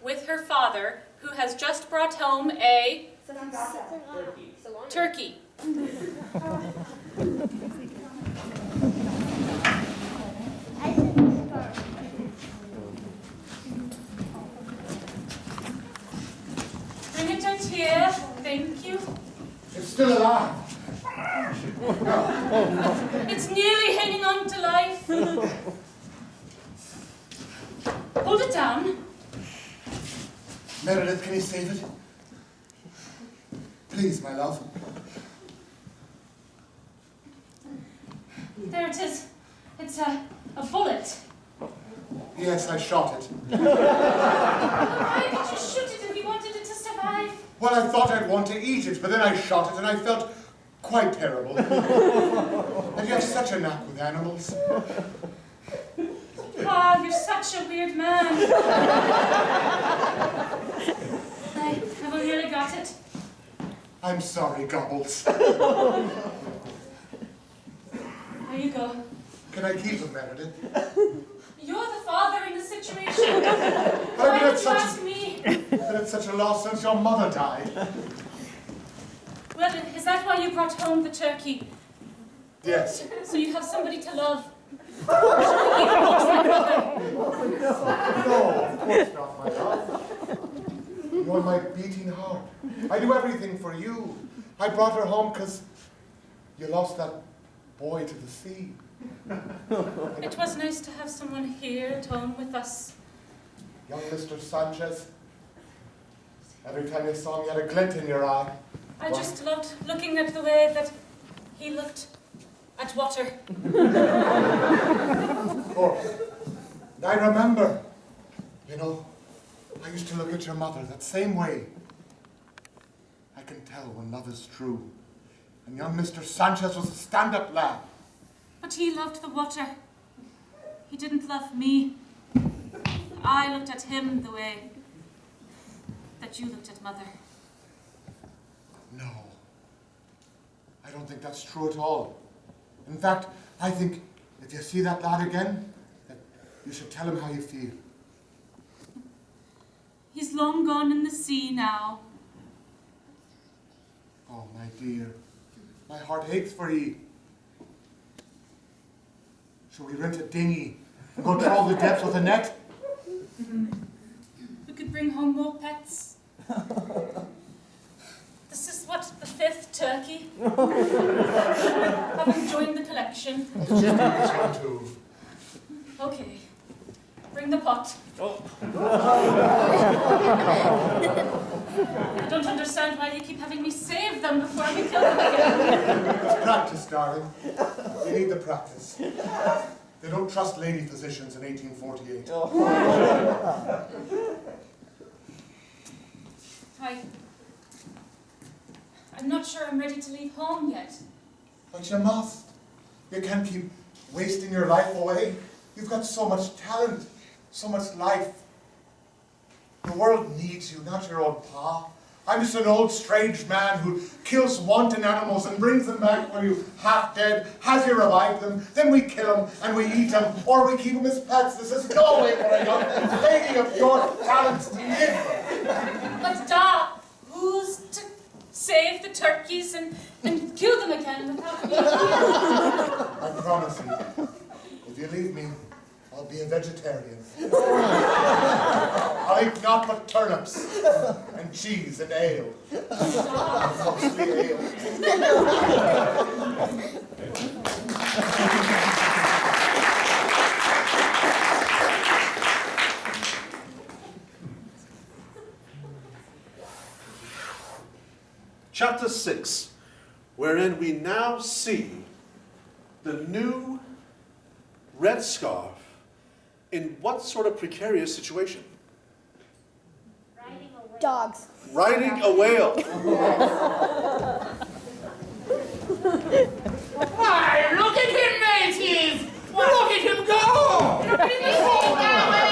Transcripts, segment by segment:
with her father, who has just brought home a turkey. Bring it out here. Thank you. It's still alive. It's nearly hanging on to life. Hold it down. Meredith, can you save it? Please, my love. There it is. It's a bullet. Yes, I shot it. Why did you shoot it if you wanted it to survive? Well, I thought I'd want to eat it, but then I shot it and I felt quite terrible. And you have such a knack with animals. Ah, you're such a weird man. I've nearly got it. I'm sorry, Gobbles. There you go. Can I keep him, Meredith? You're the father in the situation. I've Why been did you ask me? been at such a loss since your mother died. Well, is that why you brought home the turkey? Yes. So you have somebody to love? No, of course not, my love. You're my beating heart. I do everything for you. I brought her home because you lost that boy to the sea. It was nice to have someone here at home with us. Young Mr. Sanchez. Every time you saw him, you had a glint in your eye. I just loved looking at the way that he looked at water. Of course. And I remember, you know, I used to look at your mother that same way. I can tell when love is true. And young Mr. Sanchez was a stand-up lad. But he loved the water. He didn't love me. I looked at him the way that you looked at Mother. No. I don't think that's true at all. In fact, I think if you see that lad again, that you should tell him how you feel. He's long gone in the sea now. Oh, my dear. My heart aches for ye. Shall we rent a dinghy and go trawl the depths with a net? We could bring home more pets. This is what, the 5th turkey? Haven't joined the collection. Let's just do this one too. Okay. Bring the pot. Oh. I don't understand why you keep having me save them before we kill them again. It's practice, darling. You need the practice. They don't trust lady physicians in 1848. I'm not sure I'm ready to leave home yet. But you must. You can't keep wasting your life away. You've got so much talent, so much life. The world needs you, not your old pa. I'm just an old strange man who kills wanton animals and brings them back for you half dead, has you revive them, then we kill them and we eat them, or we keep them as pets. This is no way for a young lady of your talents to live. But Da, who's to save the turkeys and kill them again without me? I promise you, if you leave me, I'll be a vegetarian. I'll eat naught but turnips and cheese and ale. Mostly ale. Chapter 6, wherein we now see the new red scarf in what sort of precarious situation? Dogs. Riding a whale. Why, look at him, mateys! Look at him go! Look at him go that way!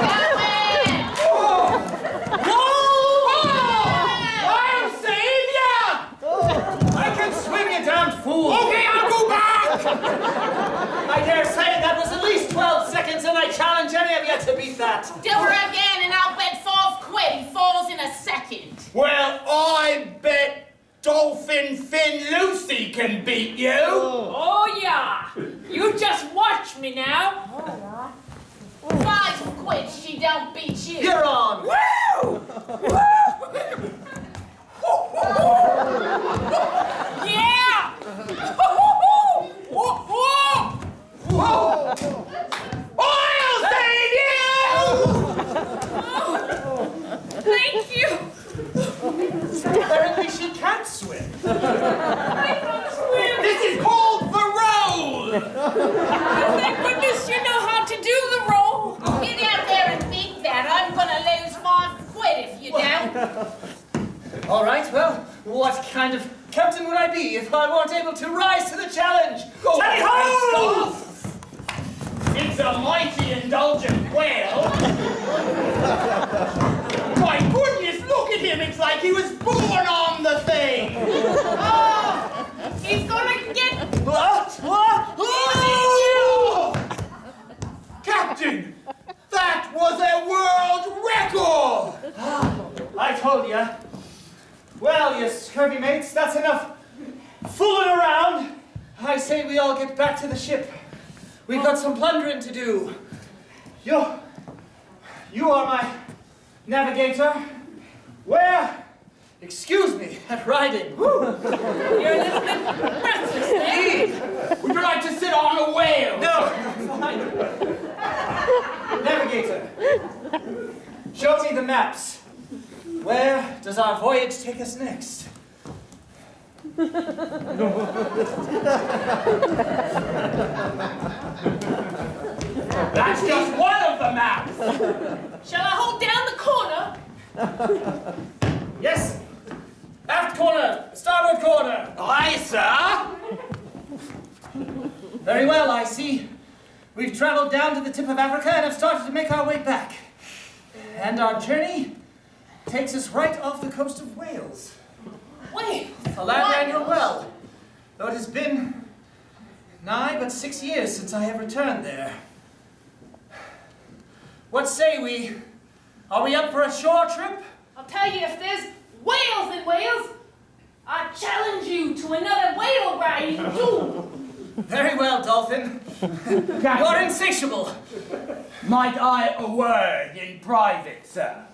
That way! I'll save ya! I can swim, you damned fool! Okay, I'll go back! I dare say that was at least 12 seconds, and I challenge any of you to beat that. Do her again and I'll bet can beat you. Oh, yeah. You just watch me now. 5 quid, she don't beat you. You're on. Woo! Yeah! I'll save you! Thank you. Apparently she can't swim. I can't swim. This is called the roll! Thank goodness you know how to do the roll. Get out there and beat that. I'm gonna lose 5 quid if you don't. All right, well, what kind of captain would I be if I weren't able to rise to the challenge? Tally ho! It's a mighty indulgent whale. My goodness, look at him. It's like he was born on the thing. Oh, he's gonna get... Oh! Captain, that was a world record. I told ya. Well, you scurvy mates, that's enough fooling around. I say we all get back to the ship. We've got some plundering to do. You are my navigator. Where? Excuse me, at riding. Woo. You're a little bit breathless there. Would you like to sit on a whale? No, fine. Navigator, show me the maps. Where does our voyage take us next? That's just one of the maps. Shall I hold down the corner? Yes. Aft corner, starboard corner. Aye, sir. Very well, I see. We've traveled down to the tip of Africa and have started to make our way back. And our journey takes us right off the coast of Wales. Wait, A land I know well, though it has been nigh but 6 years since I have returned there. What say we? Are we up for a shore trip? I'll tell you, if there's whales in Wales, I challenge you to another whale riding duel. Very well, Dolphin. You're insatiable. Might I a word in private, sir?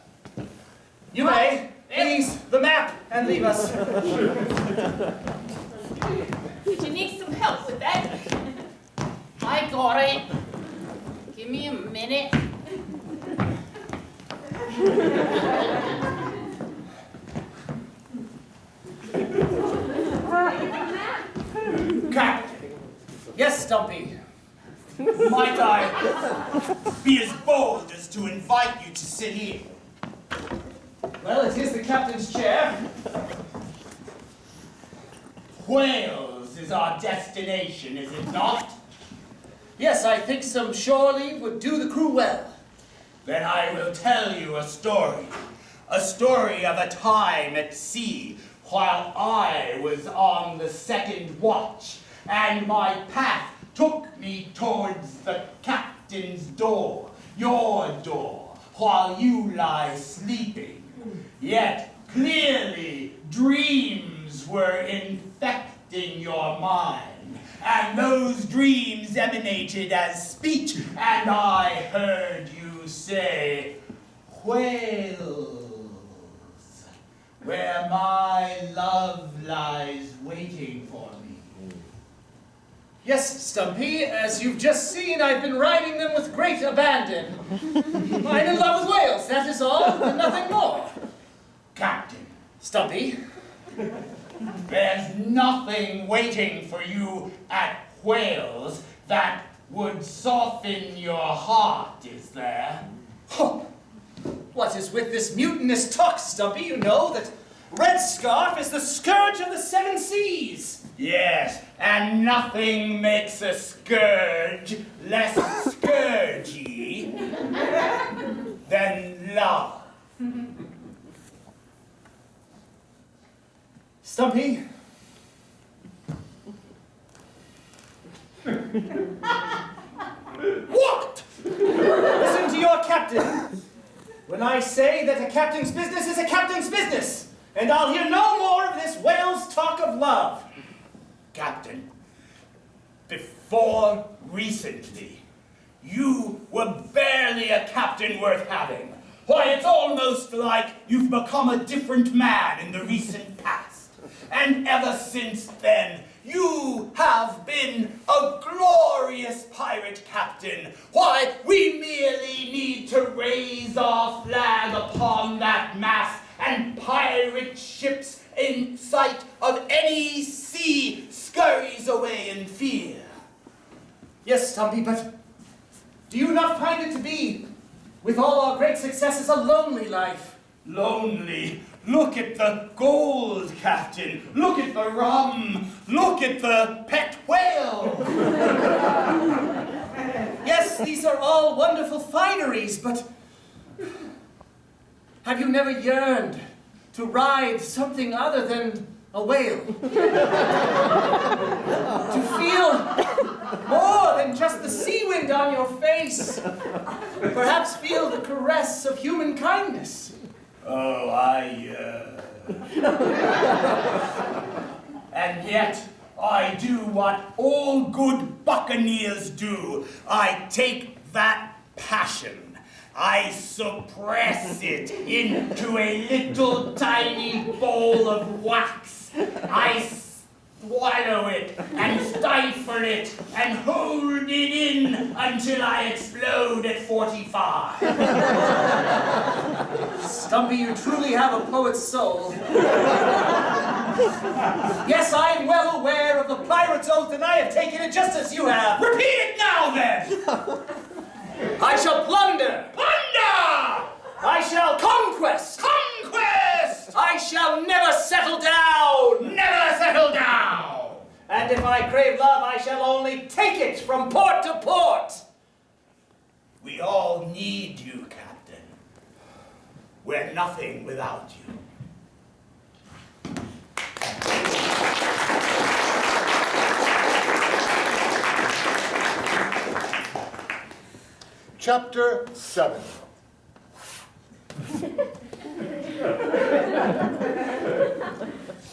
You may. Please, the map, and leave us. Did you need some help with that? I got it. Give me a minute. Captain, Yes, Stumpy. might I be as bold as to invite you to sit here? Well, it is the captain's chair. Wales is our destination, is it not? Yes, I think some shore leave would do the crew well. Then I will tell you a story. A story of a time at sea while I was on the second watch and my path took me towards the captain's door, your door, while you lie sleeping. Yet clearly dreams were infecting your mind, and those dreams emanated as speech, and I heard you say, Wales, where my love lies waiting for me. Yes, Stumpy, as you've just seen, I've been riding them with great abandon. I'm in love with Wales, that is all, and nothing more. Captain, Stumpy, there's nothing waiting for you at Wales that would soften your heart, is there? huh. What is with this mutinous talk, Stumpy? You know that Red Scarf is the scourge of the 7 seas. Yes, and nothing makes a scourge less scourgy than love. Stumpy? What? Listen to your captain. When I say that a captain's business is a captain's business, and I'll hear no more of this Wales talk of love. Captain, before recently, you were barely a captain worth having. Why, it's almost like you've become a different man in the recent past. And ever since then, you have been a glorious pirate captain. Why, we merely need to raise our flag upon that mast, and pirate ships in sight of any sea scurries away in fear. Yes, Stumpy, but do you not find it to be, with all our great successes, a lonely life? Lonely? Look at the gold, Captain. Look at the rum. Look at the pet whale. Yes, these are all wonderful fineries, but have you never yearned to ride something other than a whale? To feel more than just the sea wind on your face? Perhaps feel the caress of human kindness? Oh, and yet, I do what all good buccaneers do. I take that passion, I suppress it into a little tiny ball of wax. I swallow it and stifle it and hold it in until I explode at 45. Stumpy, you truly have a poet's soul. Yes, I'm well aware of the pirate's oath, and I have taken it just as you have. Repeat it now, then! I shall plunder. Plunder! I shall conquest. Conquest! I shall never settle down. Never settle down! And if I crave love, I shall only take it from port to port. We all need you, Captain. We're nothing without you. Chapter 7.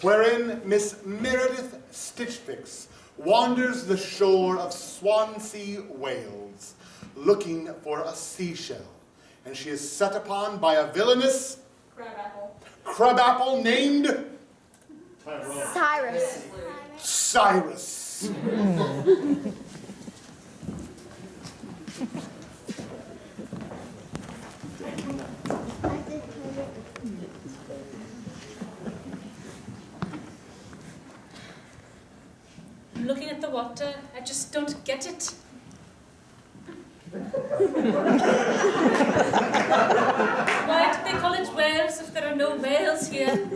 Wherein Miss Meredith Stitchfix wanders the shore of Swansea, Wales, looking for a seashell, and she is set upon by a villainous crabapple named Cyrus. I'm looking at the water. I just don't get it. Why did they call it Wales if there are no whales here?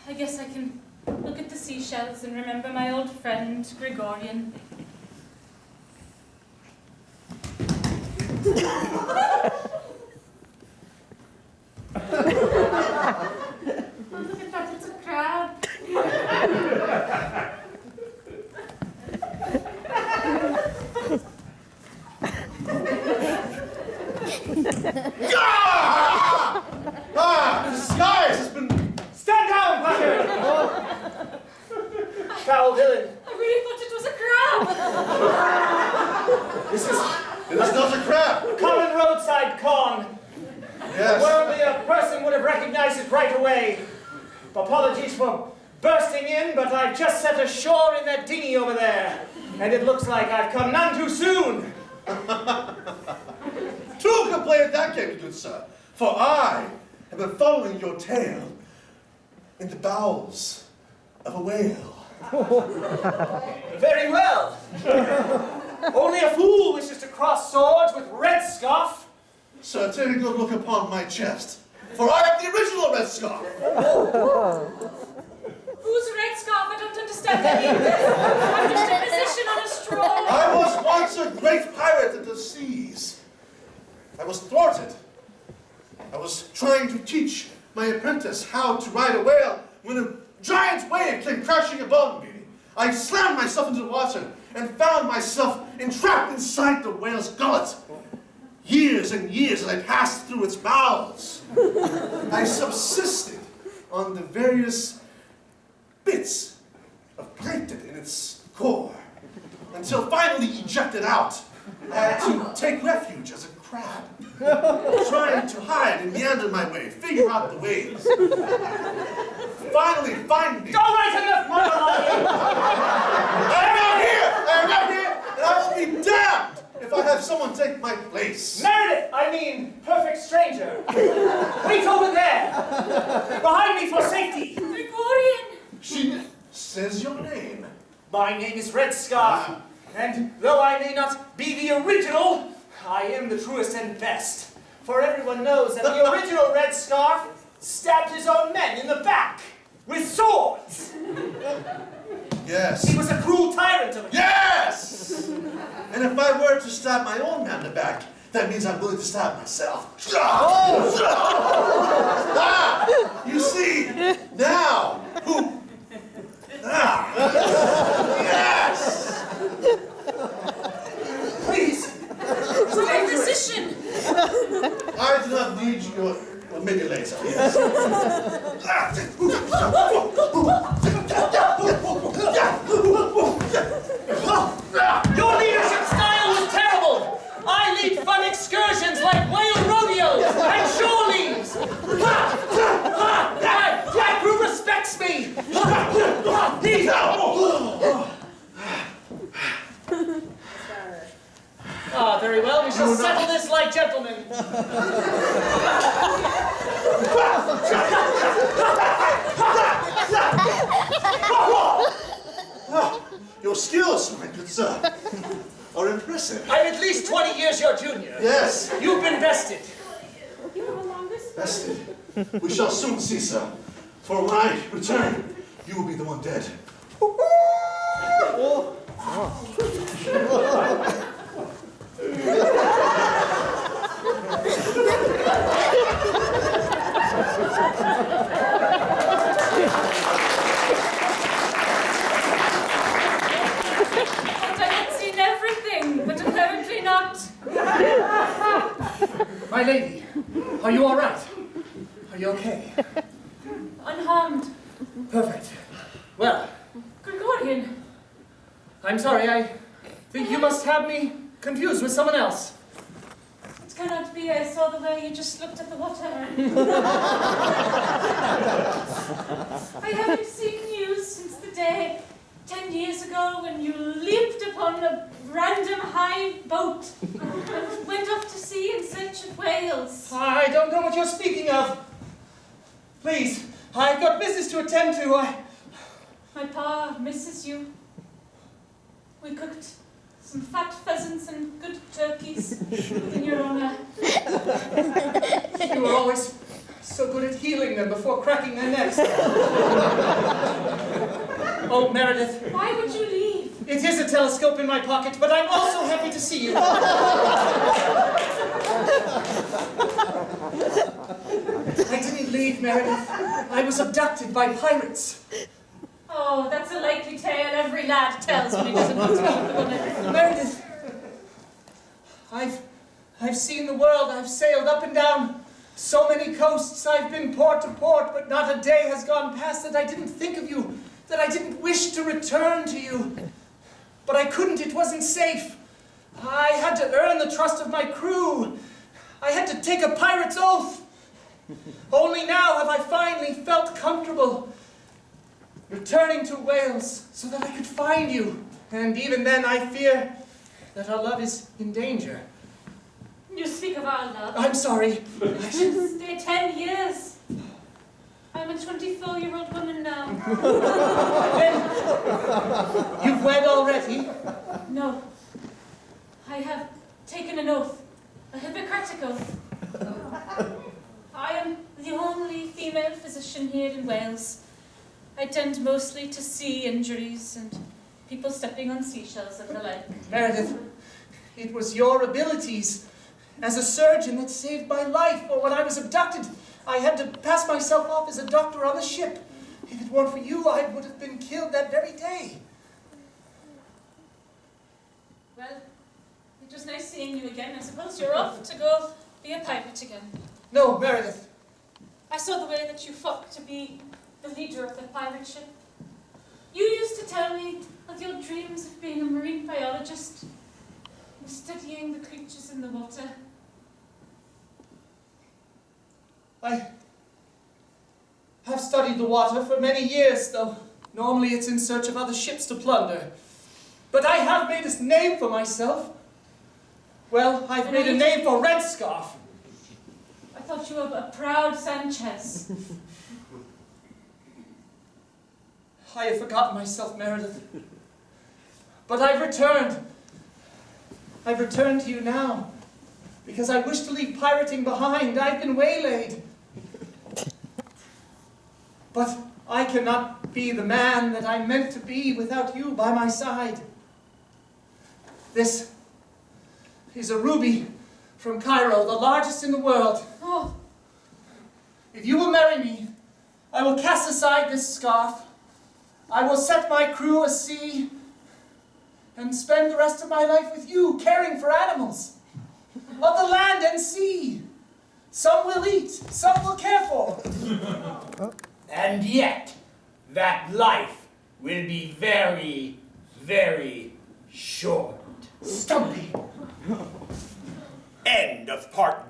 I guess I can look at the seashells and remember my old friend, Gregorian. Oh, look at that, it's a crab. This guys has been... Stand down, Potter! Foul villain. I really thought it was a crab. This is It is not a crab. common roadside con. Yes. Worldly a person would have recognized it right away. Apologies for bursting in, but I've just set ashore in that dinghy over there, and it looks like I've come none too soon. Two can play at that game, good sir, for I have been following your tail in the bowels of a whale. Very well. Only a fool wishes to cross swords with Red Scarf. Sir, take a good look upon my chest, for I am the original Red Scarf. Who's Red Scarf? I don't understand any of this. I'm just a physician on a stroll. I was once a great pirate of the seas. I was thwarted. I was trying to teach my apprentice how to ride a whale when a giant wave came crashing above me. I slammed myself into the water and found myself entrapped inside the whale's gullet. Years and years as I passed through its bowels, I subsisted on the various bits of plankton in its core, until finally ejected out, I had to take refuge as a crab, trying to hide and meander my way, figure out the ways. Finally finding... Don't write enough monologue! I am out here, and I will be damned if I have someone take my place. Meredith, I mean, perfect stranger. Wait over there. Behind me for safety. Gregorian! She says your name. My name is Red Scarf, and though I may not be the original, I am the truest and best. For everyone knows that the original Red Scarf stabbed his own men in the back with swords. Yes. He was a cruel tyrant of a... Yes! And if I were to stab my own man in the back, that means I'm willing to stab myself. You see, now, who... Yes! Please! My physician! I do not need your... Well, maybe later, yes. Your leadership style was terrible! I lead fun excursions like whale rodeos and shore leaves! My crew respects me! Ah, very well, we shall settle this like gentlemen. Your skills, my good sir, are impressive. I'm at least 20 years your junior. Yes. You've been vested. Vested. We shall soon see, sir. For when I return, you will be the one dead. I had seen everything, but apparently not. My lady, are you all right? Are you okay? Unharmed. Perfect. Well, Gregorian, I'm sorry, I think you must have me confused with someone else. it cannot be. I saw the way you just looked at the water. I haven't seen you since the day 10 years ago when you leaped upon a random high boat and went off to sea in search of whales. I don't know what you're speaking of. Please, I've got business to attend to. My pa misses you. We cooked some fat pheasants and good turkeys in your honor. You were always so good at healing them before cracking their necks. Oh, Meredith. Why would you leave? It is a telescope in my pocket, but I'm also happy to see you. I didn't leave, Meredith. I was abducted by pirates. Oh, that's a likely tale every lad tells when he doesn't want to meet the woman. Meredith, I've seen the world. I've sailed up and down so many coasts. I've been port to port, but not a day has gone past that I didn't think of you, that I didn't wish to return to you. But I couldn't. It wasn't safe. I had to earn the trust of my crew. I had to take a pirate's oath. Only now have I finally felt comfortable returning to Wales so that I could find you. And even then, I fear that our love is in danger. You speak of our love. I'm sorry. Stay 10 years. I'm a 24-year-old woman now. Then, you've wed already? No. I have taken an oath. A Hippocratic oath. I am the only female physician here in Wales. I tend mostly to sea injuries and people stepping on seashells and the like. Meredith, it was your abilities as a surgeon that saved my life. Or when I was abducted, I had to pass myself off as a doctor on the ship. If it weren't for you, I would have been killed that very day. Well, it was nice seeing you again. I suppose you're off to go be a pirate again. No, Meredith. I saw the way that you fought to be the leader of the pirate ship. You used to tell me of your dreams of being a marine biologist and studying the creatures in the water. I have studied the water for many years, though normally it's in search of other ships to plunder. But I have made a name for myself. Well, I've made a name for Red Scarf. I thought you were a proud Sanchez. I have forgotten myself, Meredith. But I've returned. I've returned to you now, because I wish to leave pirating behind. I've been waylaid. But I cannot be the man that I'm meant to be without you by my side. This is a ruby from Cairo, the largest in the world. Oh, If you will marry me, I will cast aside this scarf. I will set my crew a sea and spend the rest of my life with you, caring for animals of the land and sea. Some will eat, some will care for. And yet, that life will be very, very short. Stumpy. End of part